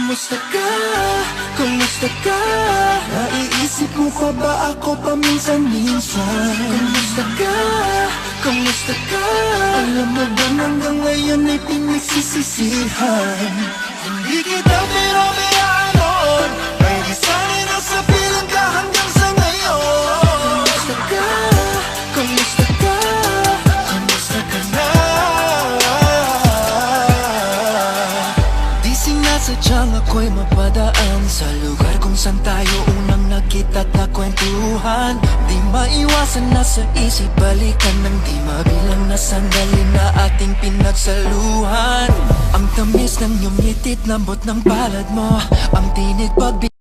Kumusta ka? Kumusta ka? Naiisip mo pa ba ako paminsan-minsan? Kumusta ka? Kumusta ka? Alam mo ba hanggang ngayon ay pinagsisisihan? Hindi kita pinabiyaan noon, may di sana'y nasa pilang ka hanggang sa ngayon. Kumusta ka? Kumusta ka? Kumusta ka na? Di sinasadyang ako'y mapadaan sa lugar kung saan tayo unang nakita at nakwentuhan. Di maiwasan na sa isip balikan ng di mabilang na sandali na ating pinagsaluhan. Ang tamis ng iyong ngitit, lambot ng palad mo, ang tinig pag